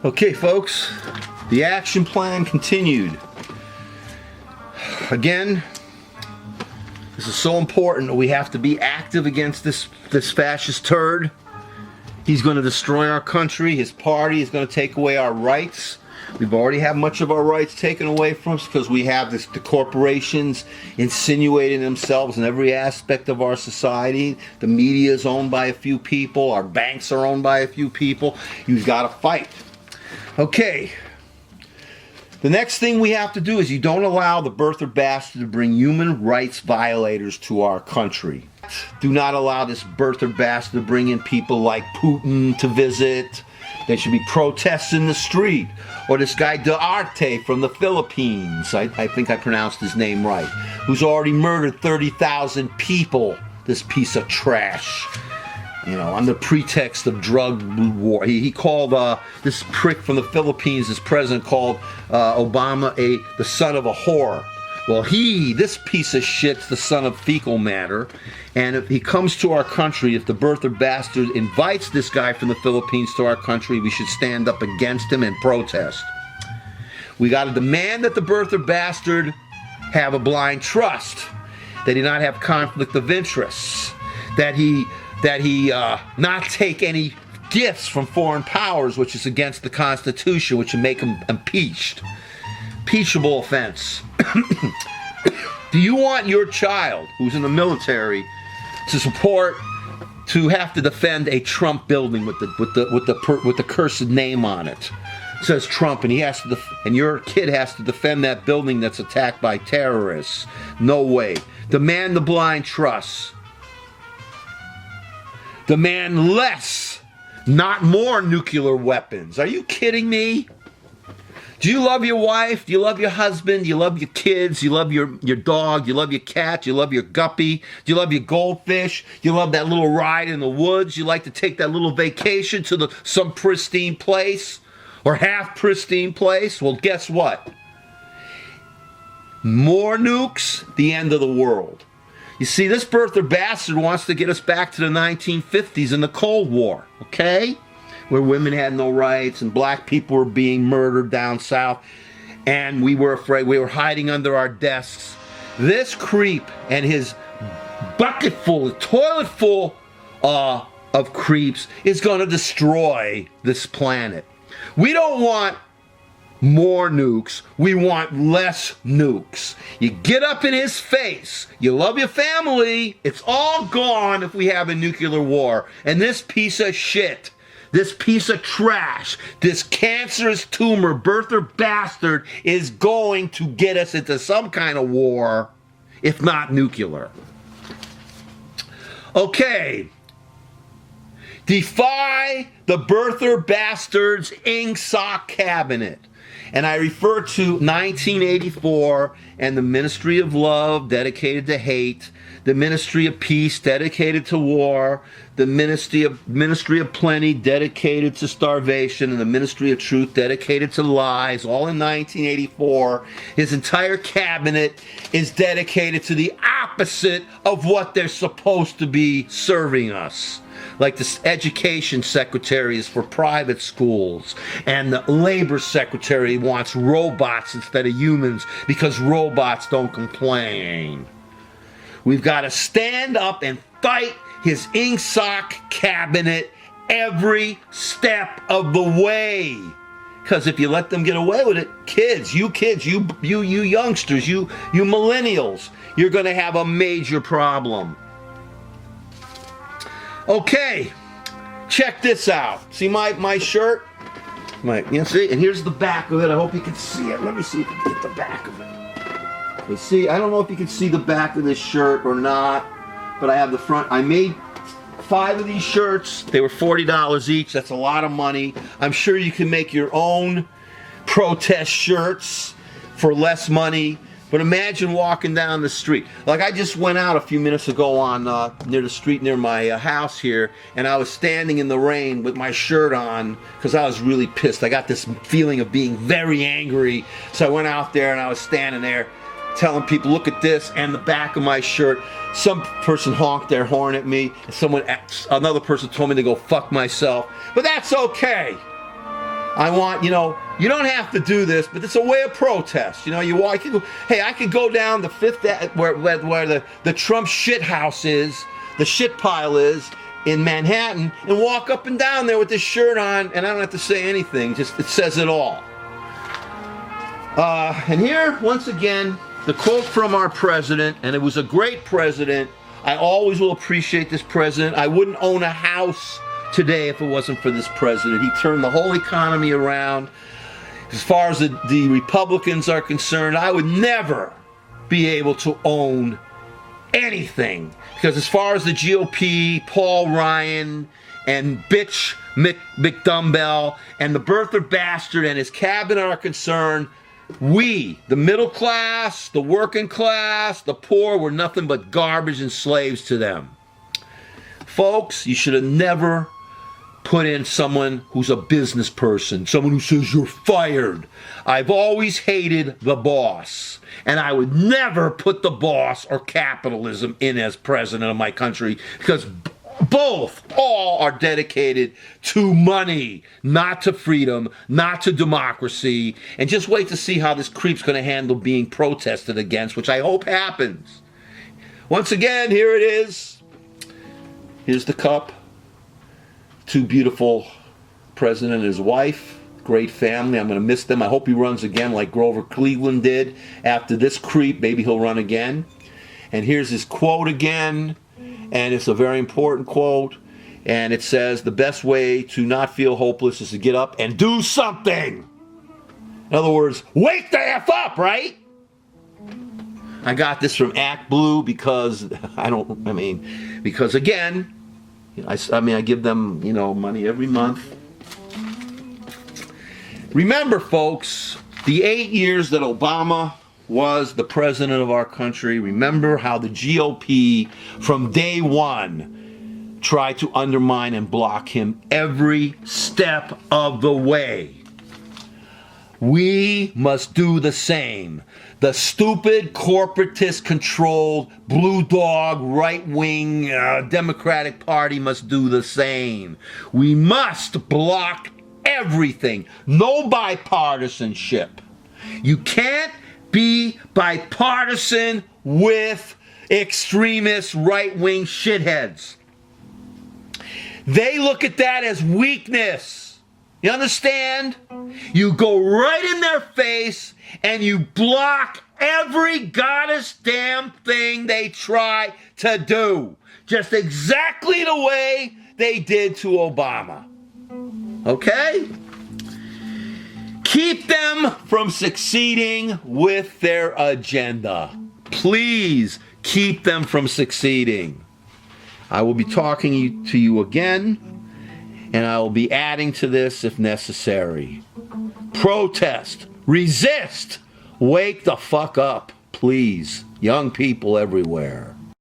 Okay, folks, the action plan continued. Again, this is so important that we have to be active against this fascist turd. He's going to destroy our country. His party is going to take away our rights. We've already had much of our rights taken away from us because we have the corporations insinuating themselves in every aspect of our society. The media is owned by a few people. Our banks are owned by a few people. You've got to fight. Okay. The next thing we have to do is you don't allow the birther bastard to bring human rights violators to our country. Do not allow this birther bastard to bring in people like Putin to visit. There should be protests in the street. Or this guy Duarte from the Philippines, I think I pronounced his name right, who's already murdered 30,000 people, this piece of trash. You know, on the pretext of drug war. He called this prick from the Philippines, this president, called Obama the son of a whore. Well, this piece of shit's the son of fecal matter. And if he comes to our country, if the birther bastard invites this guy from the Philippines to our country, we should stand up against him and protest. We got to demand that the birther bastard have a blind trust, that he not have conflict of interests, that he not take any gifts from foreign powers, which is against the Constitution, which would make him impeached. Impeachable offense. Do you want your child, who's in the military, to have to defend a Trump building with the cursed name on it? It says Trump, and and your kid has to defend that building that's attacked by terrorists. No way. Demand the blind trust. Demand less, not more nuclear weapons. Are you kidding me? Do you love your wife? Do you love your husband? Do you love your kids? Do you love your dog? Do you love your cat? Do you love your guppy? Do you love your goldfish? Do you love that little ride in the woods? You like to take that little vacation to some pristine place? Or half pristine place? Well, guess what? More nukes, the end of the world. You see, this birther bastard wants to get us back to the 1950s and the Cold War, okay? Where women had no rights and black people were being murdered down south, and we were afraid. We were hiding under our desks. This creep and his toilet full of creeps is going to destroy this planet. We don't want more nukes. We want less nukes. You get up in his face. You love your family. It's all gone if we have a nuclear war. And this piece of shit, this piece of trash, this cancerous tumor birther bastard is going to get us into some kind of war, if not nuclear. Okay. Defy the birther bastard's ink sock cabinet. And I refer to 1984 and the Ministry of Love dedicated to hate, the Ministry of Peace dedicated to war, the Ministry of Plenty dedicated to starvation, and the Ministry of Truth dedicated to lies, all in 1984. His entire cabinet is dedicated to the opposite of what they're supposed to be serving us. Like the education secretary is for private schools, and the labor secretary wants robots instead of humans because robots don't complain. We've got to stand up and fight his ink sock cabinet every step of the way. Because if you let them get away with it, you youngsters, you millennials, you're going to have a major problem. Okay, check this out. See my shirt? You see? And here's the back of it. I hope you can see it. Let me see if you can get the back of it. You see, I don't know if you can see the back of this shirt or not, but I have the front. I made 5 of these shirts. They were $40 each. That's a lot of money. I'm sure you can make your own protest shirts for less money. But imagine walking down the street. Like I just went out a few minutes ago on near the street near my house here, and I was standing in the rain with my shirt on because I was really pissed. I got this feeling of being very angry. So I went out there and I was standing there telling people, look at this, and the back of my shirt. Some person honked their horn at me. Another person told me to go fuck myself. But that's okay. I want, you don't have to do this, but it's a way of protest. You walk, I could go down the Fifth, where the Trump shit house is, the shit pile is, in Manhattan, and walk up and down there with this shirt on, and I don't have to say anything, just it says it all. And here, once again, the quote from our president, and it was a great president. I always will appreciate this president. I wouldn't own a house today if it wasn't for this president. He turned the whole economy around. As far as the Republicans are concerned, I would never be able to own anything. Because as far as the GOP, Paul Ryan, and bitch McDumbbell, and the birther bastard and his cabinet are concerned, we, the middle class, the working class, the poor, were nothing but garbage and slaves to them. Folks, you should have never put in someone who's a business person, someone who says you're fired. I've always hated the boss, and I would never put the boss or capitalism in as president of my country, because all are dedicated to money, not to freedom, not to democracy. And just wait to see how this creep's going to handle being protested against, which I hope happens. Once again, here it is. Here's the cup. Two beautiful president and his wife. Great family. I'm going to miss them. I hope he runs again like Grover Cleveland did. After this creep, maybe he'll run again. And here's his quote again. And it's a very important quote. And it says, the best way to not feel hopeless is to get up and do something. In other words, wake the F up, right? I got this from Act Blue because again, I give them, money every month. Remember, folks, the 8 years that Obama was the president of our country, remember how the GOP from day one tried to undermine and block him every step of the way. We must do the same. The stupid, corporatist-controlled, blue dog, right-wing Democratic Party must do the same. We must block everything. No bipartisanship. You can't be bipartisan with extremist right-wing shitheads. They look at that as weakness. You understand? You go right in their face and you block every goddess damn thing they try to do. Just exactly the way they did to Obama. Okay? Keep them from succeeding with their agenda. Please keep them from succeeding. I will be talking to you again, and I will be adding to this if necessary. Protest. Resist. Wake the fuck up, please. Young people everywhere.